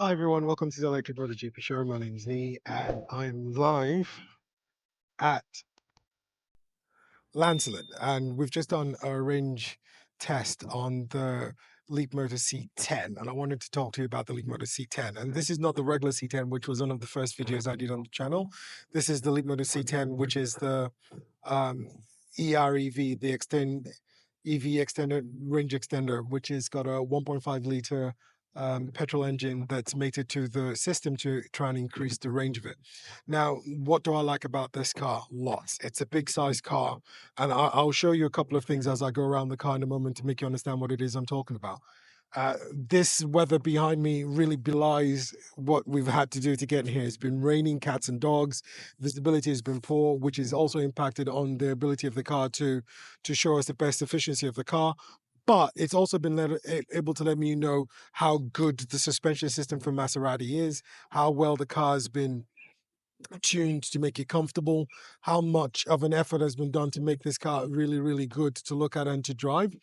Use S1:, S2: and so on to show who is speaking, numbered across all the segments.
S1: Hi everyone, welcome to the ElectricmotorGP show. My name is Nee and I'm live at Lancelot, and we've just done a range test on the Leapmotor C10, and I wanted to talk to you about the Leapmotor C10. And this is not the regular C10, which was one of the first videos I did on the channel. This is the Leapmotor C10, which is the EREV, the EV extended range extender, which has got a 1.5 liter petrol engine that's mated to the system to try and increase the range of it. Now, what do I like about this car? Lots. It's a big size car, and I'll show you a couple of things as I go around the car in a moment to make you understand what it is I'm talking about. This weather behind me really belies what we've had to do to get here. It's been raining cats and dogs. Visibility has been poor, which is also impacted on the ability of the car to show us the best efficiency of the car. But it's also been able to let me know how good the suspension system from Maserati is, how well the car has been tuned to make it comfortable, how much of an effort has been done to make this car really, really good to look at and to drive.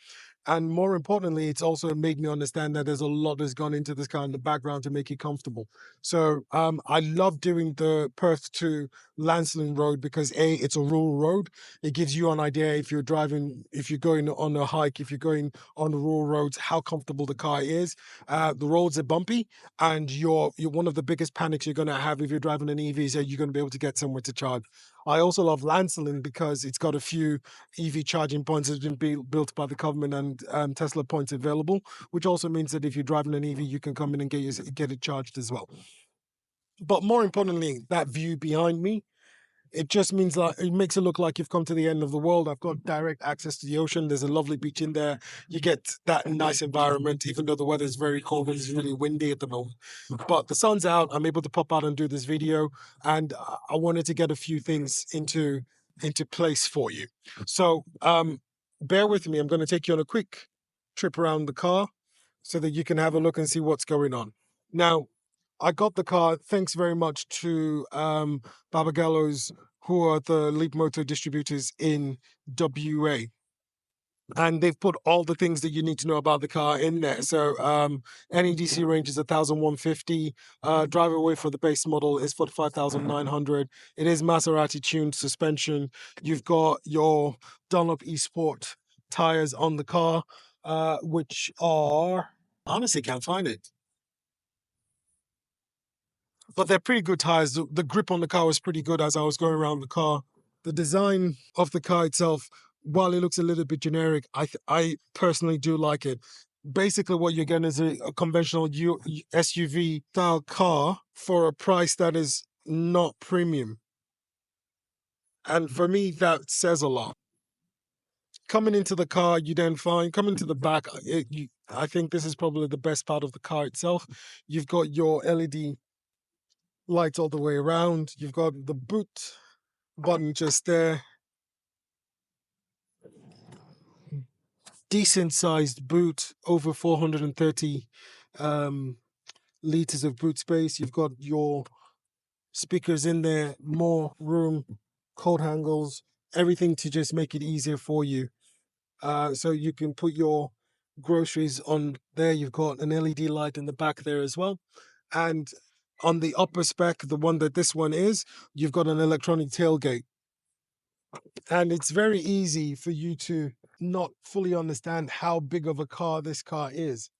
S1: And more importantly, it's also made me understand that there's a lot that's gone into this car in the background to make it comfortable. So I love doing the Perth to Lancelin road because A, it's a rural road. It gives you an idea if you're driving, if you're going on a hike, if you're going on the rural roads, how comfortable the car is. The roads are bumpy, and you're one of the biggest panics you're going to have if you're driving an EV is that you're going to be able to get somewhere to charge. I also love Lancelin because it's got a few EV charging points that have been built by the government and Tesla points available, which also means that if you're driving an EV, you can come in and get it charged as well. But more importantly, that view behind me, it just means like it makes it look like you've come to the end of the world. I've got direct access to the ocean. There's a lovely beach in there. You get that nice environment, even though the weather is very cold and it's really windy at the moment. But the sun's out. I'm able to pop out and do this video, and I wanted to get a few things into place for you. So bear with me. I'm going to take you on a quick trip around the car so that you can have a look and see what's going on. Now, I got the car thanks very much to Babagallos, who are the Leapmotor distributors in WA. And they've put all the things that you need to know about the car in there. So NEDC range is 1,150. Driver weight for the base model is 45,900. It is Maserati tuned suspension. You've got your Dunlop eSport tires on the car, which are, honestly can't find it, but they're pretty good tires. The grip on the car was pretty good as I was going around the car. The design of the car itself, while it looks a little bit generic, I personally do like it. Basically, what you're getting is a conventional SUV style car for a price that is not premium. And for me, that says a lot. Coming into the car, you then find, coming to the back, I think this is probably the best part of the car itself. You've got your LED lights all the way around. You've got the boot button just there. Decent sized boot, over 430 liters of boot space. You've got your speakers in there, more room, coat hangles, everything to just make it easier for you. So you can put your groceries on there. You've got an LED light in the back there as well. And on the upper spec, the one that this one is, you've got an electronic tailgate. And it's very easy for you to not fully understand how big of a car this car is.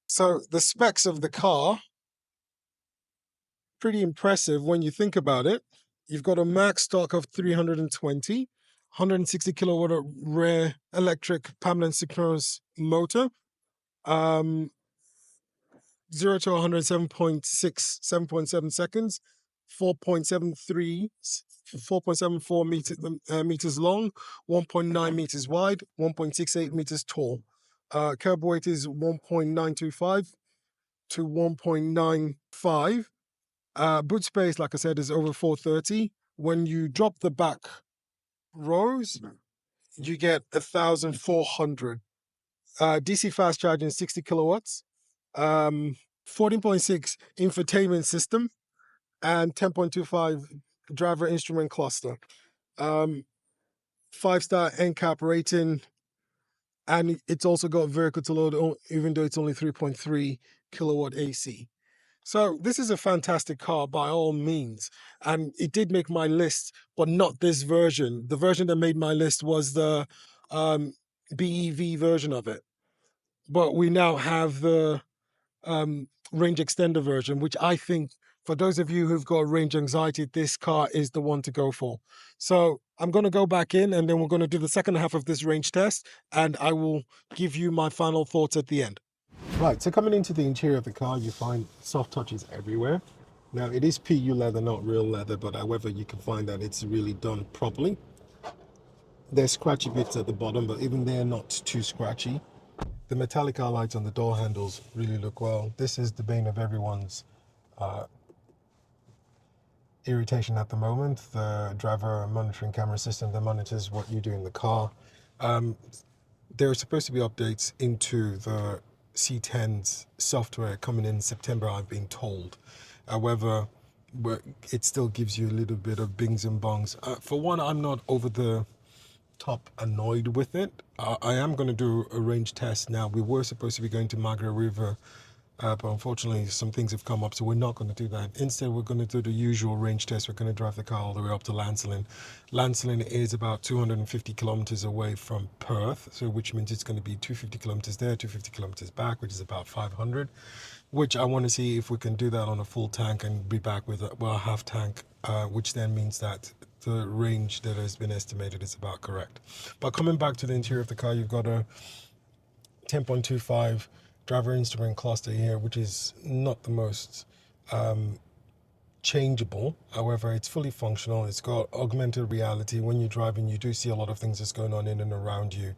S1: So the specs of the car, pretty impressive when you think about it. You've got a max torque of 320, 160 kilowatt rear electric permanent synchronous motor. 0 to 107.6, 7.7 seconds, 4.74 meters long, 1.9 meters wide, 1.68 meters tall. Curb weight is 1.925 to 1.95. Boot space, like I said, is over 430. When you drop the back rows, you get 1,400. DC fast charging, 60 kilowatts. 14.6 infotainment system and 10.25 driver instrument cluster. 5-star NCAP rating, and it's also got vehicle to load, even though it's only 3.3 kilowatt AC. So this is a fantastic car by all means, and it did make my list, but not this version. The version that made my list was the um, BEV version of it. But we now have the range extender version, which I think for those of you who've got range anxiety, this car is the one to go for. So I'm going to go back in and then we're going to do the second half of this range test and I will give you my final thoughts at the end. Right, so coming into the interior of the car, you find soft touches everywhere. Now it is PU leather, not real leather, but however you can find that it's really done properly. There's scratchy bits at the bottom, but even they're not too scratchy. The metallic highlights on the door handles really look well. This is the bane of everyone's irritation at the moment. The driver monitoring camera system that monitors what you do in the car. There are supposed to be updates into the C10's software coming in September, I've been told. However, it still gives you a little bit of bings and bongs. For one, I'm not over the top annoyed with it. I am going to do a range test now. We were supposed to be going to Magra River, but unfortunately some things have come up, so we're not going to do that. Instead, we're going to do the usual range test. We're going to drive the car all the way up to Lancelin. Lancelin is about 250 kilometers away from Perth, so which means it's going to be 250 kilometers there, 250 kilometers back, which is about 500, which I want to see if we can do that on a full tank and be back with a half tank, which then means that the range that has been estimated is about correct. But coming back to the interior of the car, you've got a 10.25 driver instrument cluster here, which is not the most changeable. However, it's fully functional. It's got augmented reality. When you're driving, you do see a lot of things that's going on in and around you.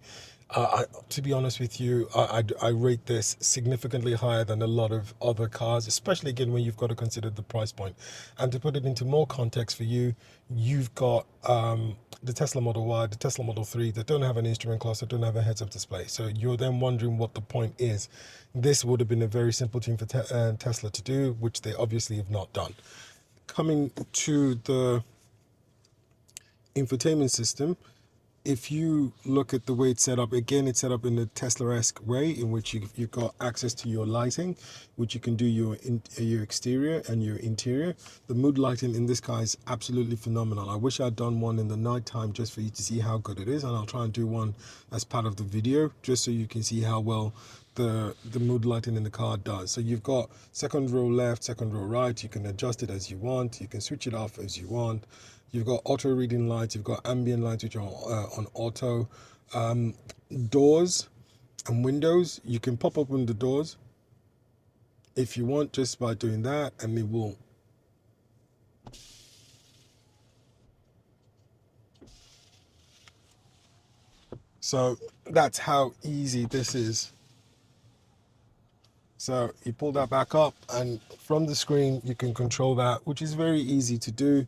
S1: To be honest with you, I rate this significantly higher than a lot of other cars, especially again when you've got to consider the price point. And to put it into more context for you, you've got the Tesla Model Y, the Tesla Model 3 that don't have an instrument cluster, don't have a heads-up display. So you're then wondering what the point is. This would have been a very simple thing for Tesla to do, which they obviously have not done. Coming to the infotainment system, if you look at the way it's set up, again, it's set up in a Tesla-esque way in which you've got access to your lighting, which you can do your exterior and your interior. The mood lighting in this car is absolutely phenomenal. I wish I'd done one in the nighttime just for you to see how good it is, and I'll try and do one as part of the video just so you can see how well the mood lighting in the car does. So you've got second row left, second row right. You can adjust it as you want. You can switch it off as you want. You've got auto reading lights, you've got ambient lights which are on auto. Doors and windows, you can pop open the doors if you want just by doing that, and it will so that's how easy this is. So you pull that back up and from the screen you can control that, which is very easy to do.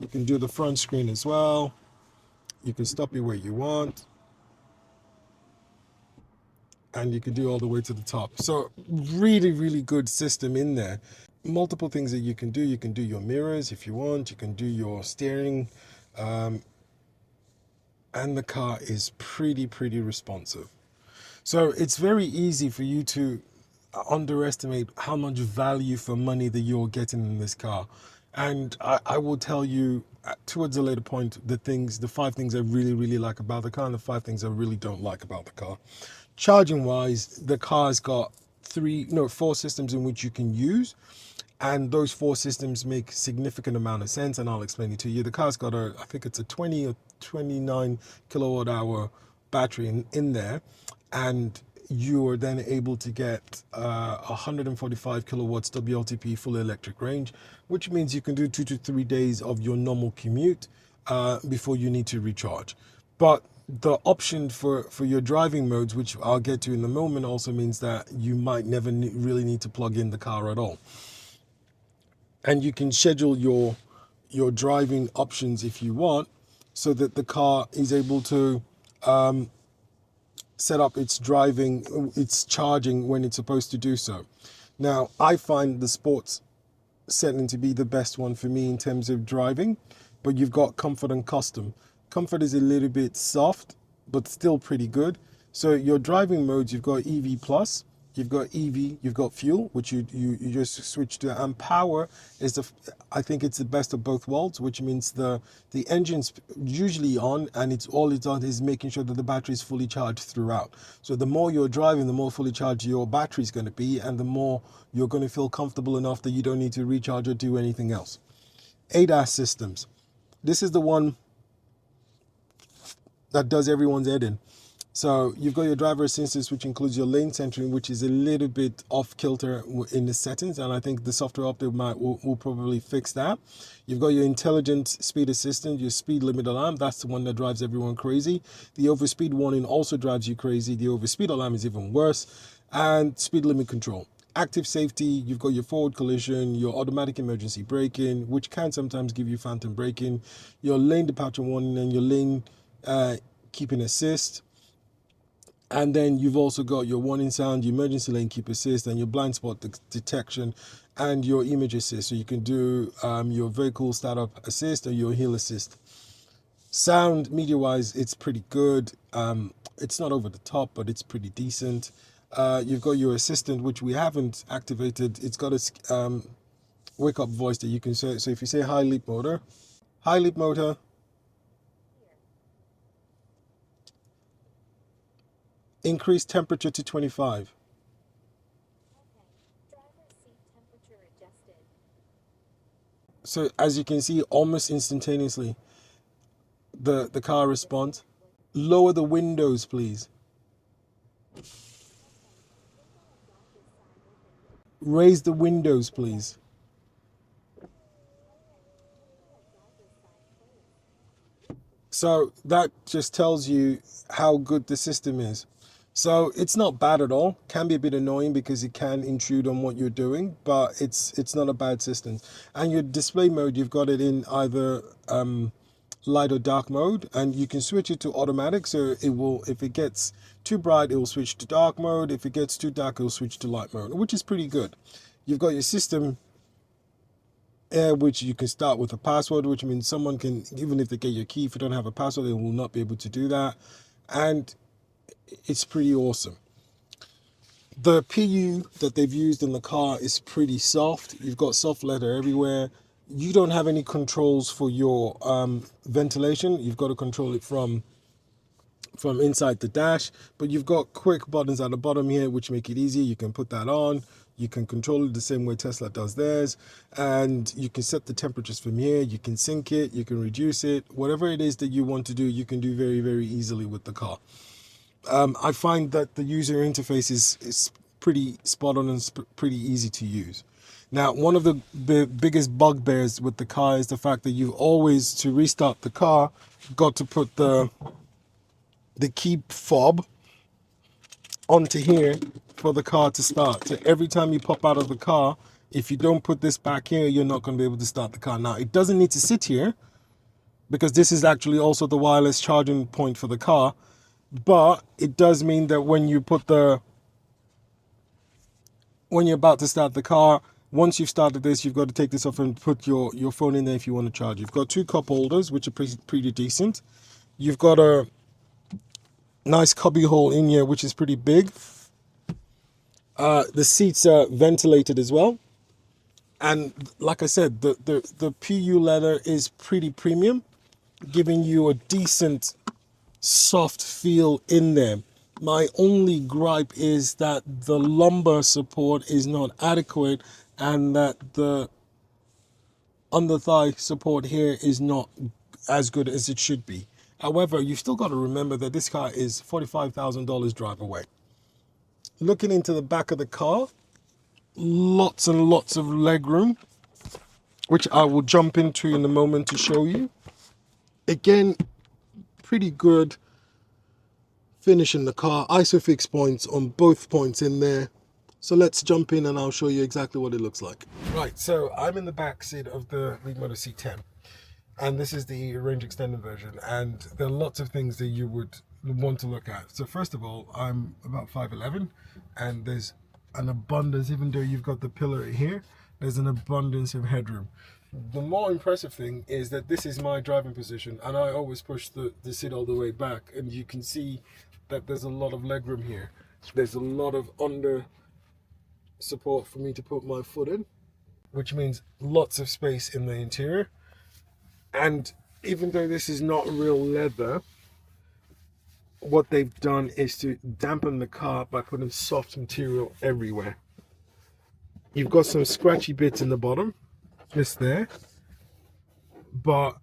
S1: You can do the front screen as well. You can stop it where you want, and you can do all the way to the top. So really, really good system in there. Multiple things that you can do. You can do your mirrors if you want. You can do your steering. And the car is pretty responsive. So it's very easy for you to underestimate how much value for money that you're getting in this car. And I will tell you towards a later point the 5 things I really like about the car and the 5 things I really don't like about the car. Charging wise, the car's got 4 systems in which you can use, and those 4 systems make significant amount of sense, and I'll explain it to you. The car's got I think it's a 20 or 29 kilowatt hour battery in there, and you are then able to get 145 kilowatts WLTP full electric range, which means you can do 2 to 3 days of your normal commute before you need to recharge. But the option for your driving modes, which I'll get to in a moment, also means that you might never really need to plug in the car at all. And you can schedule your driving options if you want, so that the car is able to set up its charging when it's supposed to do so. Now, I find the sports setting to be the best one for me in terms of driving, but you've got comfort and custom. Comfort is a little bit soft, but still pretty good. So your driving modes, you've got EV Plus, you've got EV, you've got fuel, which you just switch to, and power is I think it's the best of both worlds, which means the engine's usually on, and it's all it's on is making sure that the battery is fully charged throughout. So the more you're driving, the more fully charged your battery is going to be, and the more you're going to feel comfortable enough that you don't need to recharge or do anything else. ADAS systems. This is the one that does everyone's head in. So you've got your driver assistance, which includes your lane centering, which is a little bit off kilter in the settings, and I think the software update will probably fix that. You've got your intelligent speed assistant, your speed limit alarm. That's the one that drives everyone crazy. The overspeed warning also drives you crazy. The overspeed alarm is even worse. And speed limit control. Active safety, you've got your forward collision, your automatic emergency braking, which can sometimes give you phantom braking, your lane departure warning, and your lane keeping assist. And then you've also got your warning sound, your emergency lane keep assist, and your blind spot detection, and your image assist. So you can do your vehicle startup assist or your hill assist. Sound media wise, it's pretty good. It's not over the top, but it's pretty decent. You've got your assistant, which we haven't activated. It's got a wake up voice that you can say. So if you say hi Leap Motor, hi Leap Motor, increase temperature to 25. So as you can see, almost instantaneously, the car responds. Lower the windows, please. Raise the windows, please. So that just tells you how good the system is. So it's not bad at all. Can be a bit annoying because it can intrude on what you're doing, but it's not a bad system. And your display mode, you've got it in either light or dark mode, and you can switch it to automatic. So it will, if it gets too bright, it will switch to dark mode. If it gets too dark, it will switch to light mode, which is pretty good. You've got your system, which you can start with a password, which means someone can, even if they get your key, if you don't have a password, they will not be able to do that. And it's pretty awesome. The PU that they've used in the car is pretty soft. You've got soft leather everywhere. You don't have any controls for your ventilation. You've got to control it from inside the dash, but you've got quick buttons at the bottom here which make it easy. You can put that on, you can control it the same way Tesla does theirs, and you can set the temperatures from here. You can sync it, you can reduce it, whatever it is that you want to do, you can do very, very easily with the car. I find that the user interface is pretty spot on and pretty easy to use. Now, one of the biggest bugbears with the car is the fact that you've always, to restart the car, got to put the key fob onto here for the car to start. So every time you pop out of the car, if you don't put this back here, you're not going to be able to start the car. Now, it doesn't need to sit here because this is actually also the wireless charging point for the car, but it does mean that when you put when you're about to start the car, once you've started this, you've got to take this off and put your phone in there if you want to charge. You've got two cup holders, which are pretty decent. You've got a nice cubby hole in here, which is pretty big. The seats are ventilated as well, and like I said, the PU leather is pretty premium, giving you a decent soft feel in there. My only gripe is that the lumbar support is not adequate, and that the under thigh support here is not as good as it should be. However, you've still got to remember that this car is $45,000 drive away. Looking into the back of the car, lots and lots of legroom, which I will jump into in a moment to show you. Again, pretty good finish in the car. Isofix points on both points in there. So let's jump in and I'll show you exactly what it looks like. Right, so I'm in the back seat of the Leapmotor C10. And this is the range extended version, and there are lots of things that you would want to look at. So first of all, I'm about 5'11", and there's an abundance, even though you've got the pillar here, there's an abundance of headroom. The more impressive thing is that this is my driving position, and I always push the seat all the way back, and you can see that there's a lot of legroom here. There's a lot of support for me to put my foot in, which means lots of space in the interior. And even though this is not real leather, what they've done is to dampen the car by putting soft material everywhere. You've got some scratchy bits in the bottom, just there, but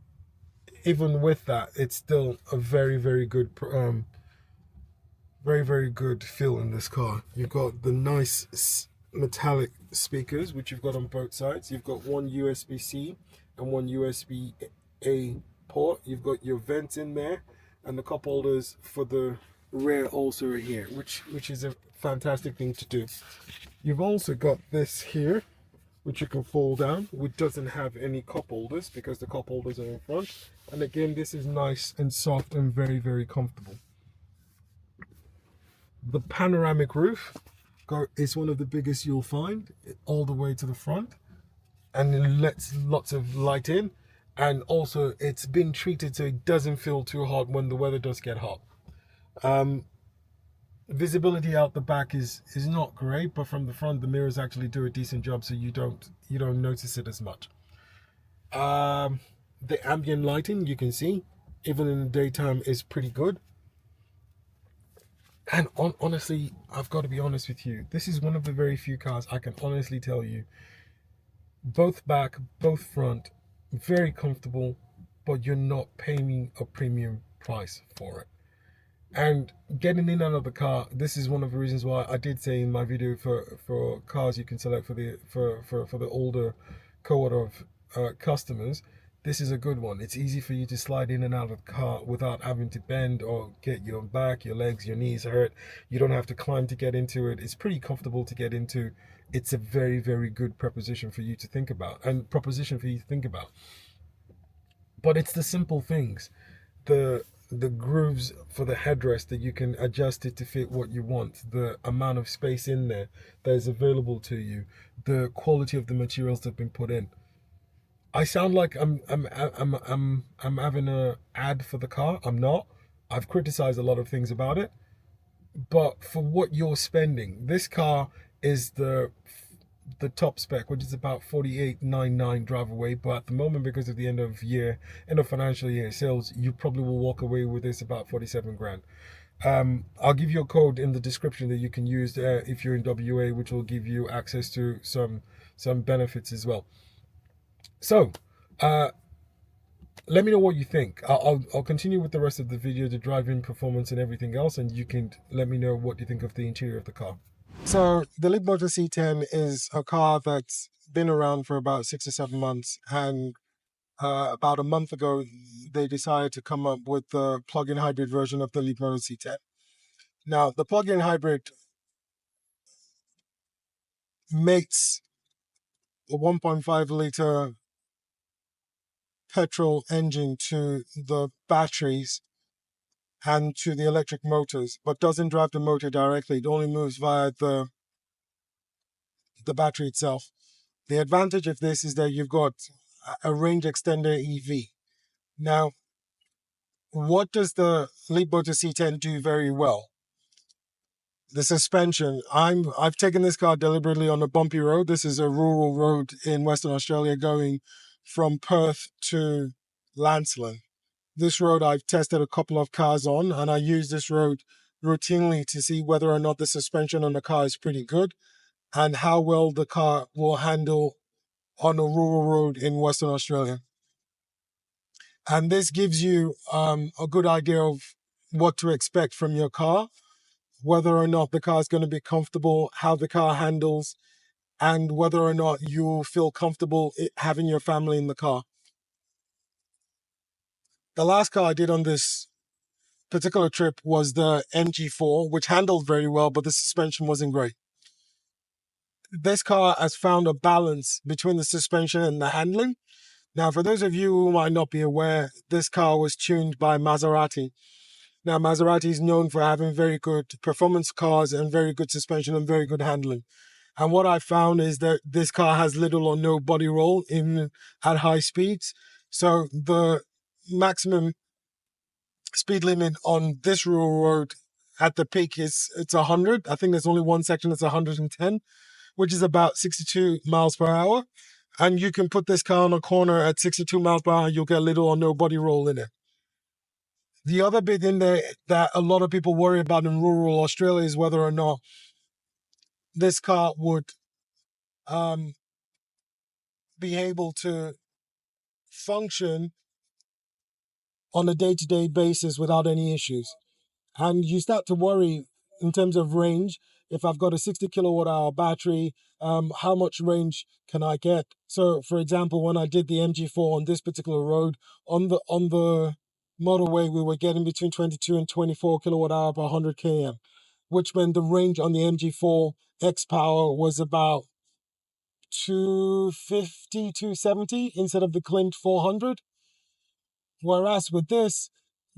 S1: even with that, it's still a very, very good very good feel in this car. You've got the nice metallic speakers, which you've got on both sides. You've got one USB-C and one USB-A port. You've got your vents in there, and the cup holders for the rear also are here, which is a fantastic thing to do. You've also got this here, which you can fold down, which doesn't have any cup holders because the cup holders are in front. And again, this is nice and soft and very, very comfortable. The panoramic roof is one of the biggest you'll find, all the way to the front, and it lets lots of light in. And also it's been treated so it doesn't feel too hot when the weather does get hot. Visibility out the back is not great, but from the front the mirrors actually do a decent job, so you don't notice it as much. The ambient lighting, you can see even in the daytime, is pretty good. And honestly, I've got to be honest with you, this is one of the very few cars I can honestly tell you, both back, both front, very comfortable, but you're not paying a premium price for it. And getting in and out of the car, this is one of the reasons why I did say in my video for cars you can select for the older cohort of customers, this is a good one. It's easy for you to slide in and out of the car without having to bend or get your back, your legs, your knees hurt. You don't have to climb to get into it. It's pretty comfortable to get into. It's a very, very good proposition for you to think about, But it's the simple things, the grooves for the headrest that you can adjust it to fit what you want, the amount of space in there that is available to you, the quality of the materials that have been put in. I sound like I'm having an ad for the car. I'm not. I've criticized a lot of things about it, but for what you're spending, this car is the top spec, which is about 48,999 drive away. But at the moment, because of the end of financial year sales, you probably will walk away with this about 47 grand. I'll give you a code in the description that you can use if you're in WA, which will give you access to some benefits as well. So let me know what you think. I'll continue with the rest of the video, the driving performance and everything else, and you can let me know what you think of the interior of the car. So the Leapmotor C10 is a car that's been around for about 6 or 7 months, and about a month ago they decided to come up with the plug-in hybrid version of the Leapmotor C10. Now the plug-in hybrid makes a 1.5 liter petrol engine to the batteries and to the electric motors, but doesn't drive the motor directly. It only moves via the battery itself. The advantage of this is that you've got a range extender EV. Now, what does the Leapmotor C10 do very well? The suspension. I've taken this car deliberately on a bumpy road. This is a rural road in Western Australia going from Perth to Lancelin. This road I've tested a couple of cars on, and I use this road routinely to see whether or not the suspension on the car is pretty good and how well the car will handle on a rural road in Western Australia. And this gives you a good idea of what to expect from your car, whether or not the car is going to be comfortable, how the car handles, and whether or not you feel comfortable having your family in the car. The last car I did on this particular trip was the MG4, which handled very well, but the suspension wasn't great. This car has found a balance between the suspension and the handling. Now, for those of you who might not be aware, this car was tuned by Maserati. Now, Maserati is known for having very good performance cars and very good suspension and very good handling. And what I found is that this car has little or no body roll at high speeds. So the maximum speed limit on this rural road at the peak it's 100. I think there's only one section that's 110. which is about 62 miles per hour. And you can put this car on a corner at 62 miles per hour, you'll get little or no body roll in it. The other bit in there that a lot of people worry about in rural Australia is whether or not this car would be able to function on a day-to-day basis without any issues. And you start to worry in terms of range. If I've got a 60 kilowatt hour battery, how much range can I get? So, for example, when I did the MG4 on this particular road, on the motorway, we were getting between 22 and 24 kilowatt hour per 100 km, which meant the range on the MG4 X Power was about 250, 270 instead of the claimed 400. Whereas with this,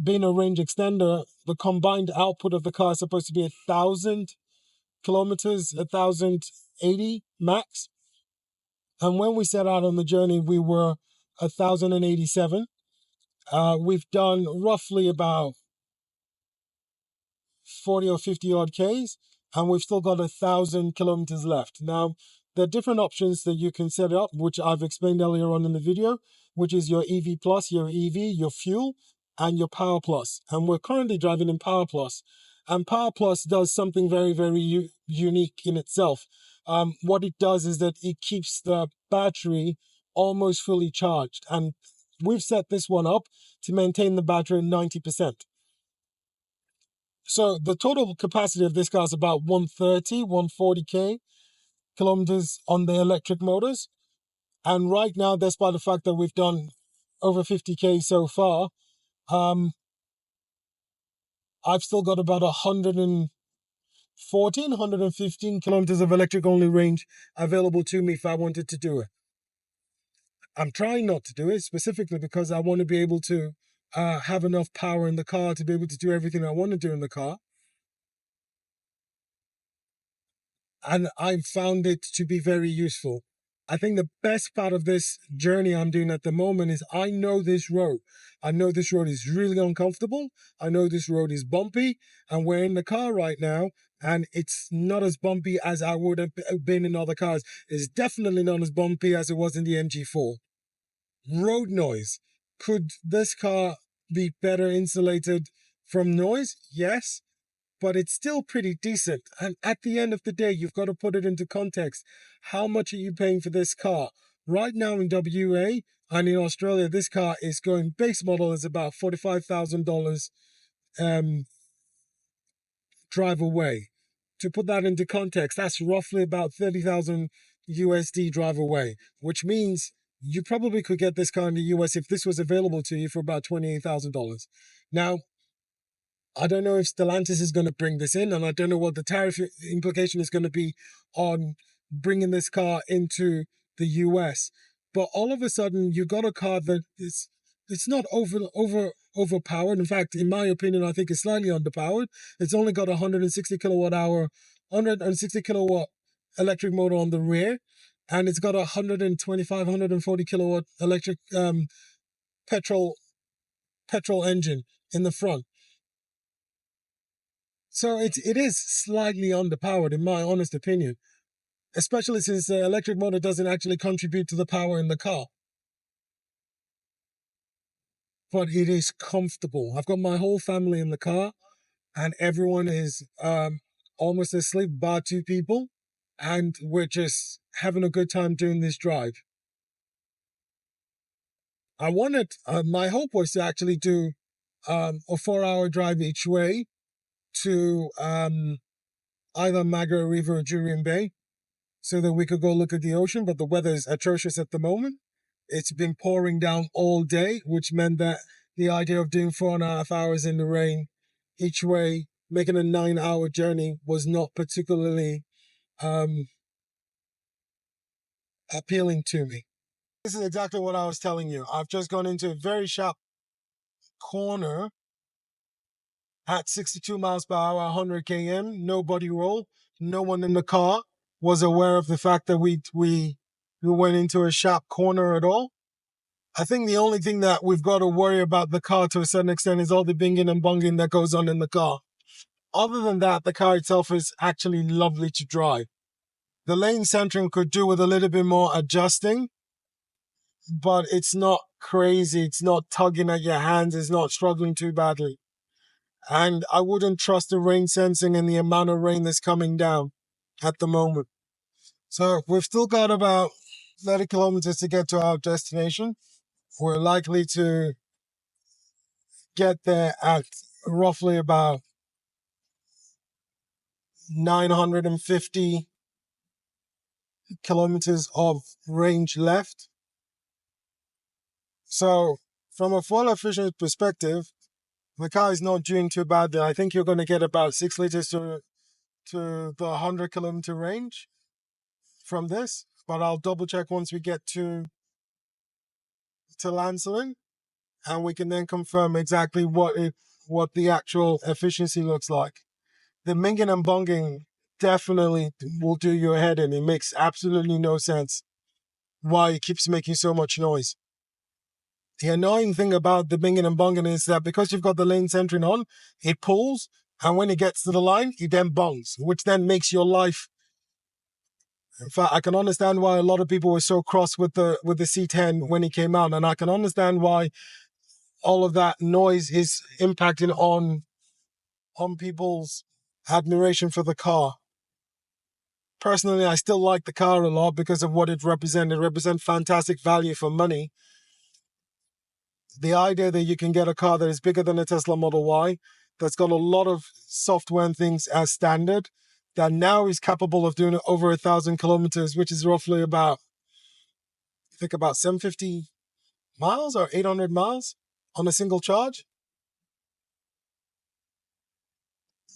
S1: being a range extender, the combined output of the car is supposed to be 1,000 kilometers, 1,080 max. And when we set out on the journey, we were 1,087. We've done roughly about 40 or 50 odd Ks, and we've still got 1,000 kilometers left. Now, there are different options that you can set up, which I've explained earlier on in the video, which is your EV Plus, your EV, your fuel, and your Power Plus. And we're currently driving in Power Plus. And Power Plus does something very, very unique in itself. What it does is that it keeps the battery almost fully charged. And we've set this one up to maintain the battery at 90%. So the total capacity of this car is about 130, 140k kilometers on the electric motors. And right now, despite the fact that we've done over 50k so far, I've still got about 114, 115 kilometers of electric only range available to me if I wanted to do it. I'm trying not to do it specifically because I want to be able to have enough power in the car to be able to do everything I want to do in the car. And I've found it to be very useful. I think the best part of this journey I'm doing at the moment is I know this road. I know this road is really uncomfortable. I know this road is bumpy. And we're in the car right now, and it's not as bumpy as I would have been in other cars. It's definitely not as bumpy as it was in the MG4. Road noise. Could this car be better insulated from noise? Yes. But it's still pretty decent. And at the end of the day, you've got to put it into context. How much are you paying for this car? Right now in WA and in Australia, this car is going, base model is about $45,000 drive away. To put that into context, that's roughly about 30,000 USD drive away, which means you probably could get this car in the US if this was available to you for about $28,000. Now, I don't know if Stellantis is going to bring this in, and I don't know what the tariff implication is going to be on bringing this car into the US. But all of a sudden, you got a car that is, it's not overpowered. In fact, in my opinion, I think it's slightly underpowered. It's only got 160 kilowatt hour, 160 kilowatt electric motor on the rear, and it's got 125, 140 kilowatt electric petrol engine in the front. So it is slightly underpowered, in my honest opinion, especially since the electric motor doesn't actually contribute to the power in the car. But it is comfortable. I've got my whole family in the car, and everyone is almost asleep, bar two people, and we're just having a good time doing this drive. I wanted, my hope was to actually do a 4-hour drive each way to either Margaret River or Jurien Bay so that we could go look at the ocean, but the weather is atrocious at the moment. It's been pouring down all day, which meant that the idea of doing 4.5 hours in the rain each way, making a 9-hour journey, was not particularly appealing to me. This is exactly what I was telling you. I've just gone into a very sharp corner at 62 miles per hour, 100 km, no body roll. No one in the car was aware of the fact that we went into a sharp corner at all. I think the only thing that we've got to worry about the car to a certain extent is all the binging and bonging that goes on in the car. Other than that, the car itself is actually lovely to drive. The lane centering could do with a little bit more adjusting, but it's not crazy. It's not tugging at your hands. It's not struggling too badly. And I wouldn't trust the rain sensing and the amount of rain that's coming down at the moment. So we've still got about 30 kilometers to get to our destination. We're likely to get there at roughly about 950 kilometers of range left. So from a fuel efficient perspective, the car is not doing too badly. I think you're going to get about 6 liters to the 100-kilometer range from this, but I'll double check once we get to Lancelin, and we can then confirm exactly what the actual efficiency looks like. The minging and bonging definitely will do your head in. It makes absolutely no sense why it keeps making so much noise. The annoying thing about the binging and bonging is that because you've got the lane centering on, it pulls, and when it gets to the line, it then bongs, which then makes your life. In fact, I can understand why a lot of people were so cross with the C10 when it came out, and I can understand why all of that noise is impacting on people's admiration for the car. Personally, I still like the car a lot because of what it represents. It represents fantastic value for money. The idea that you can get a car that is bigger than a Tesla Model Y, that's got a lot of software and things as standard, that now is capable of doing over 1,000 kilometers, which is roughly about, I think about 750 miles or 800 miles on a single charge.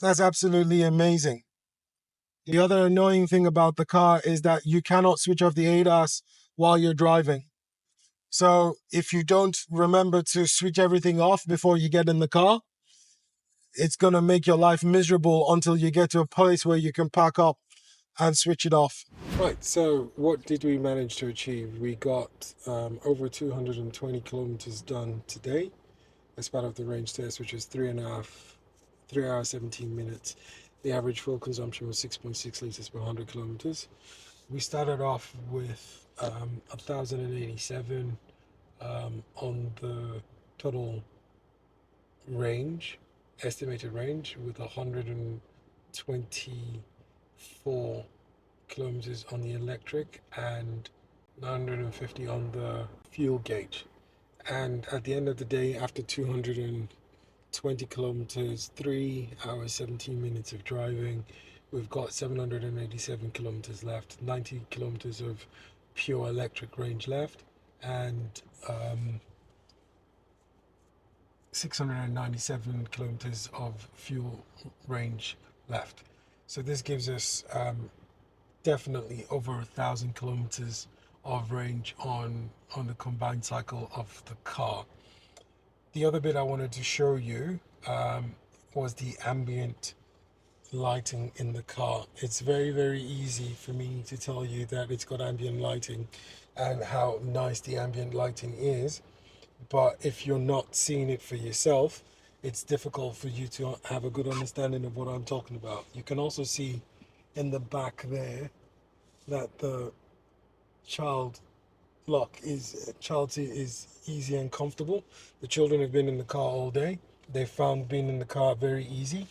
S1: That's absolutely amazing. The other annoying thing about the car is that you cannot switch off the ADAS while you're driving. So if you don't remember to switch everything off before you get in the car, it's going to make your life miserable until you get to a place where you can pack up and switch it off. Right, so what did we manage to achieve? We got over 220 kilometers done today as part of the range test, which was 3 hours 17 minutes. The average fuel consumption was 6.6 liters per 100 kilometers. We started off with 1,087 on the total range, estimated range, with 124 kilometers on the electric and 950 on the fuel gauge. And at the end of the day, after 220 kilometers, 3 hours 17 minutes of driving, we've got 787 kilometers left, 90 kilometers of pure electric range left, and 697 kilometers of fuel range left. So this gives us definitely over 1,000 kilometers of range on the combined cycle of the car. The other bit I wanted to show you was the ambient lighting in the car. It's very, very easy for me to tell you that it's got ambient lighting and how nice the ambient lighting is, but if you're not seeing it for yourself, it's difficult for you to have a good understanding of what I'm talking about. You can also see in the back there that the child seat is easy and comfortable. The children have been in the car all day. They found being in the car very easy.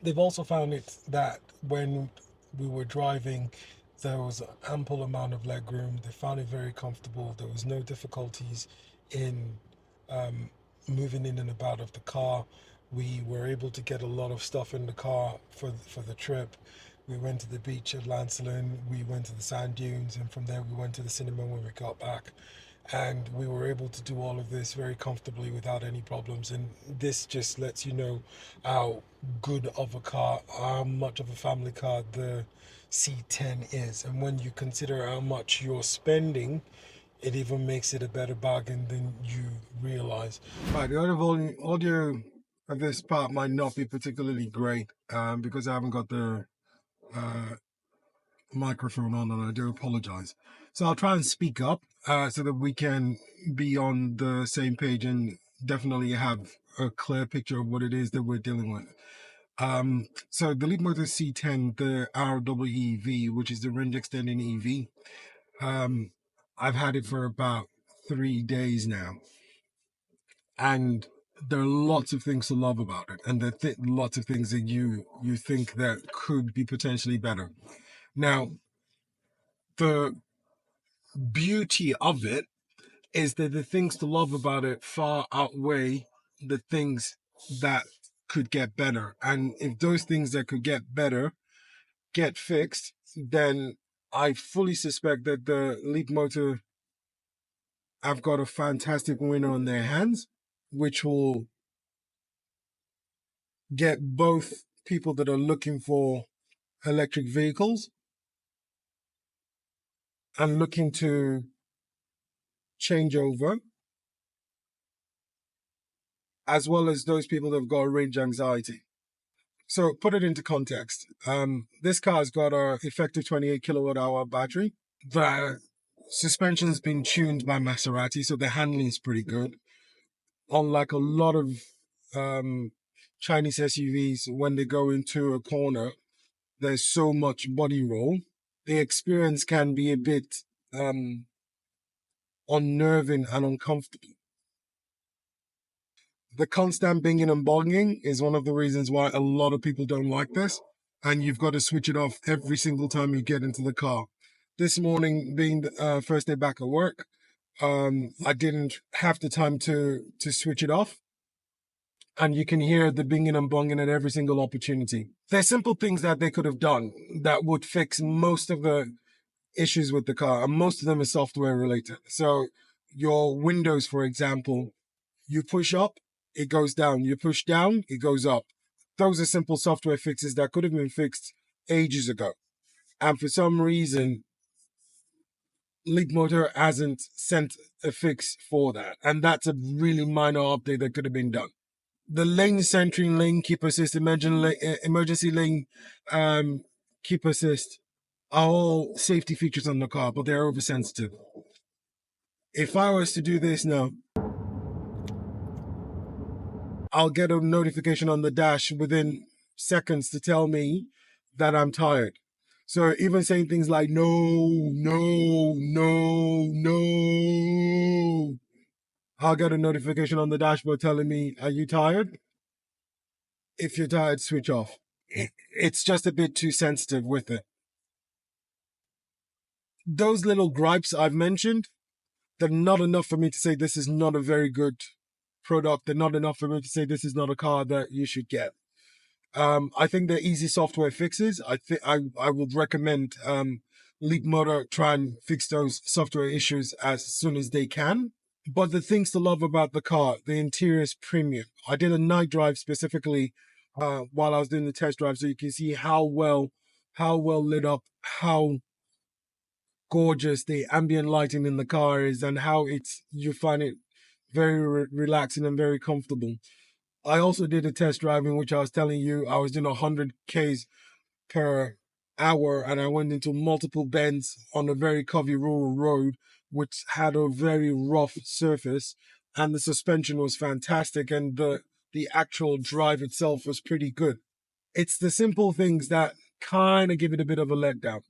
S1: They've also found it that when we were driving, there was an ample amount of legroom. They found it very comfortable. There was no difficulties in moving in and about of the car. We were able to get a lot of stuff in the car for the trip. We went to the beach at Lancelin, we went to the sand dunes, and from there we went to the cinema when we got back. And we were able to do all of this very comfortably without any problems. And this just lets you know how good of a car, how much of a family car the C10 is. And when you consider how much you're spending, it even makes it a better bargain than you realize. Right, the audio of this part might not be particularly great because I haven't got the microphone on, and I do apologize. So I'll try and speak up so that we can be on the same page and definitely have a clear picture of what it is that we're dealing with. So the Leapmotor C10, the REEV, which is the range extending EV, I've had it for about 3 days now, and there are lots of things to love about it, and there are lots of things that you think that could be potentially better. Now, the beauty of it is that the things to love about it far outweigh the things that could get better. And if those things that could get better get fixed, then I fully suspect that the Leapmotor have got a fantastic winner on their hands, which will get both people that are looking for electric vehicles and looking to change over, as well as those people that have got range anxiety. So put it into context. This car's got a effective 28 kilowatt hour battery. The suspension's been tuned by Maserati, so the handling is pretty good. Unlike a lot of Chinese SUVs, when they go into a corner, there's so much body roll. The experience can be a bit unnerving and uncomfortable. The constant binging and bonging is one of the reasons why a lot of people don't like this, and you've got to switch it off every single time you get into the car. This morning, being the first day back at work, I didn't have the time to switch it off, and you can hear the binging and bonging at every single opportunity. There's simple things that they could have done that would fix most of the issues with the car, and most of them are software related. So your windows, for example, you push up, it goes down. You push down, it goes up. Those are simple software fixes that could have been fixed ages ago. And for some reason, Leapmotor hasn't sent a fix for that. And that's a really minor update that could have been done. The lane centering, lane keep assist, emergency lane keep assist are all safety features on the car, but they're oversensitive. If I was to do this now, I'll get a notification on the dash within seconds to tell me that I'm tired. So even saying things like, no, no, no, no, I'll get a notification on the dashboard telling me, are you tired? If you're tired, switch off. It's just a bit too sensitive with it. Those little gripes I've mentioned, they're not enough for me to say this is not a very good product. They're not enough for me to say this is not a car that you should get. I think they're easy software fixes. I would recommend Leapmotor try and fix those software issues as soon as they can. But the things to love about the car, the interior is premium. I did a night drive specifically while I was doing the test drive, so you can see how well lit up, how gorgeous the ambient lighting in the car is, and how you find it very relaxing and very comfortable. I also did a test drive in which I was telling you I was doing 100 Ks per hour, and I went into multiple bends on a very covey rural road, which had a very rough surface, and the suspension was fantastic, and the actual drive itself was pretty good. It's the simple things that kind of give it a bit of a letdown.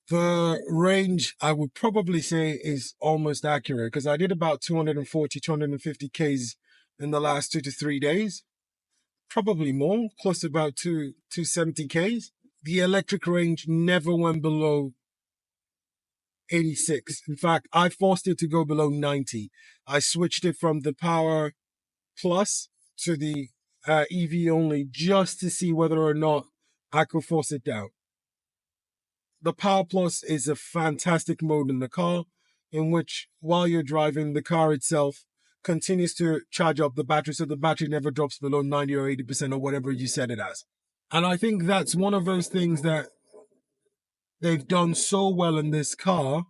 S1: The range, I would probably say, is almost accurate because I did about 240, 250 Ks in the last 2 to 3 days. Probably more, close to about 270 Ks. The electric range never went below 86. In fact, I forced it to go below 90. I switched it from the Power Plus to the EV only just to see whether or not I could force it down. The Power Plus is a fantastic mode in the car in which, while you're driving, the car itself continues to charge up the battery so the battery never drops below 90 or 80% or whatever you set it as. And I think that's one of those things that they've done so well in this car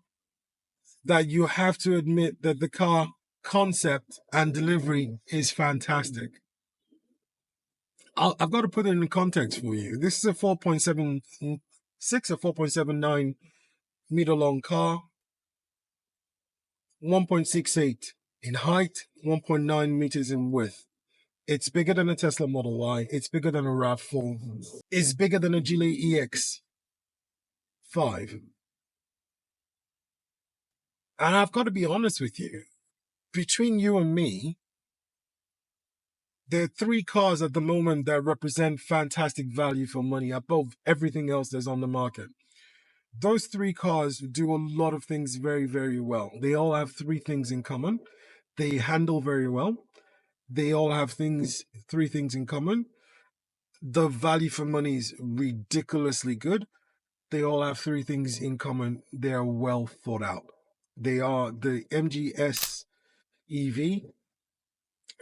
S1: that you have to admit that the car concept and delivery is fantastic. I've got to put it in context for you. This is a 4.76 or 4.79 meter long car, 1.68 in height, 1.9 meters in width. It's bigger than a Tesla Model Y. It's bigger than a RAV4. It's bigger than a Geely EX5. And I've got to be honest with you. Between you and me, there are three cars at the moment that represent fantastic value for money above everything else that's on the market. Those three cars do a lot of things very, very well. They all have three things in common. They handle very well. They all have three things in common. The value for money is ridiculously good. They all have three things in common. They are well thought out. They are the MG EV,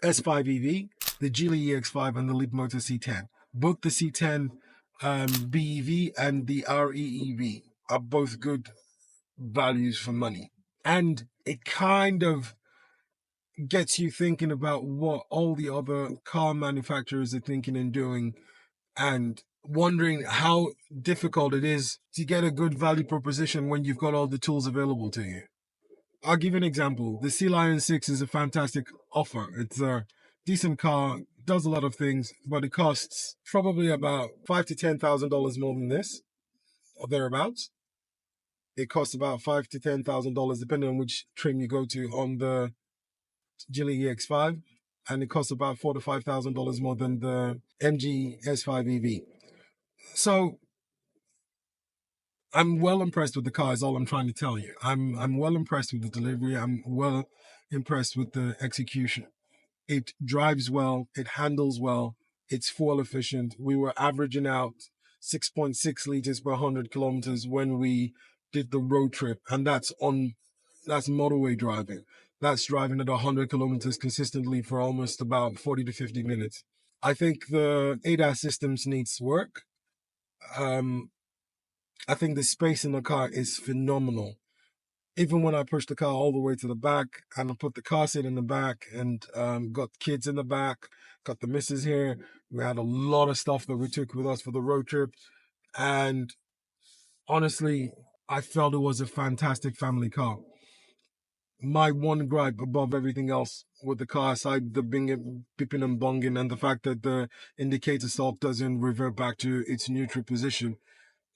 S1: S5 EV, the Geely EX5, and the Leapmotor C10. Both the C10 BEV and the REEV are both good values for money. And it kind of gets you thinking about what all the other car manufacturers are thinking and doing, and wondering how difficult it is to get a good value proposition when you've got all the tools available to you. I'll give you an example. The Sealion 6 is a fantastic offer. It's a decent car, does a lot of things, but it costs probably about $5,000 to $10,000 more than this, or thereabouts. It costs about $5,000 to $10,000 depending on which trim you go to on the Geely EX5, and it costs about $4,000 to $5,000 more than the MG S5 EV. So I'm well impressed with the car, is all I'm trying to tell you. I'm well impressed with the delivery. I'm well impressed with the execution. It drives well, it handles well, it's fuel efficient. We were averaging out 6.6 liters per 100 kilometers when we did the road trip, and that's motorway driving. That's driving at 100 kilometers consistently for almost about 40 to 50 minutes. I think the ADAS systems needs work. I think the space in the car is phenomenal. Even when I pushed the car all the way to the back and I put the car seat in the back and got kids in the back, got the missus here. We had a lot of stuff that we took with us for the road trip. And honestly, I felt it was a fantastic family car. My one gripe above everything else with the car, aside the bipping and bonging and the fact that the indicator stop doesn't revert back to its neutral position,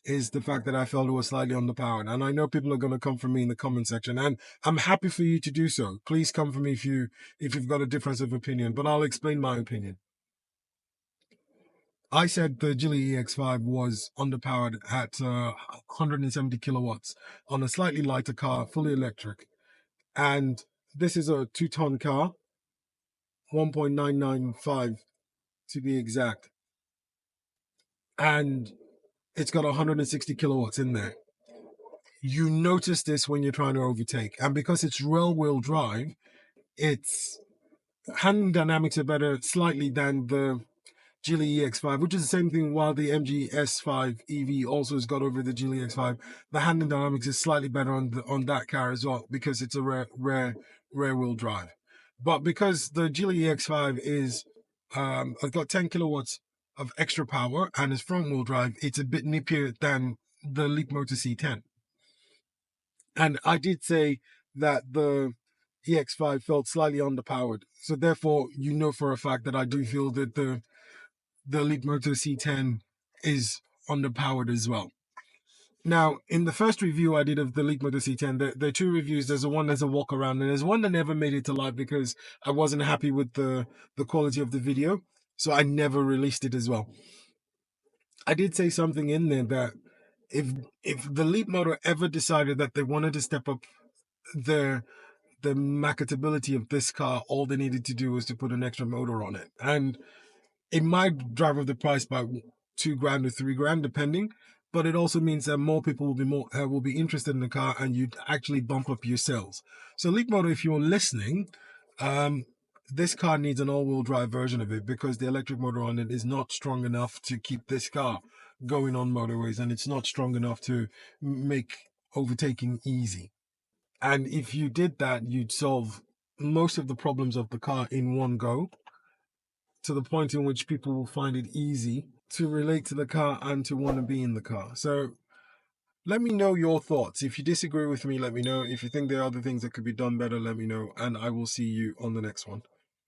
S1: is the fact that I felt it was slightly underpowered. And I know people are going to come for me in the comment section, and I'm happy for you to do so. Please come for me if you've got a difference of opinion, but I'll explain my opinion. I said the Geely EX5 was underpowered at 170 kilowatts on a slightly lighter car, fully electric. And this is a 2-ton car, 1.995 to be exact. And it's got 160 kilowatts in there. You notice this when you're trying to overtake. And because it's rear-wheel drive, its handling dynamics are better slightly than the Geely EX5, which is the same thing while the MG S5 EV also has got over the Geely EX5. The handling dynamics is slightly better on that car as well because it's a rear-wheel drive. But because the Geely EX5 is has got 10 kilowatts of extra power and is front-wheel drive, it's a bit nippier than the Leapmotor C10. And I did say that the EX5 felt slightly underpowered. So therefore, you know for a fact that I do feel that the Leapmotor C10 is underpowered as well. Now, in the first review I did of the Leapmotor C10, there are two reviews. There's a walk around, and there's one that never made it to live because I wasn't happy with the quality of the video. So I never released it as well. I did say something in there that if the Leapmotor ever decided that they wanted to step up the marketability of this car, all they needed to do was to put an extra motor on it, and it might drive up the price by $2,000 to $3,000 depending, but it also means that more people will be interested in the car, and you'd actually bump up your sales. So Leapmotor, if you're listening, this car needs an all-wheel drive version of it because the electric motor on it is not strong enough to keep this car going on motorways, and it's not strong enough to make overtaking easy. And if you did that, you'd solve most of the problems of the car in one go, to the point in which people will find it easy to relate to the car and to want to be in the car. So let me know your thoughts. If you disagree with me, let me know. If you think there are other things that could be done better, let me know. And I will see you on the next one.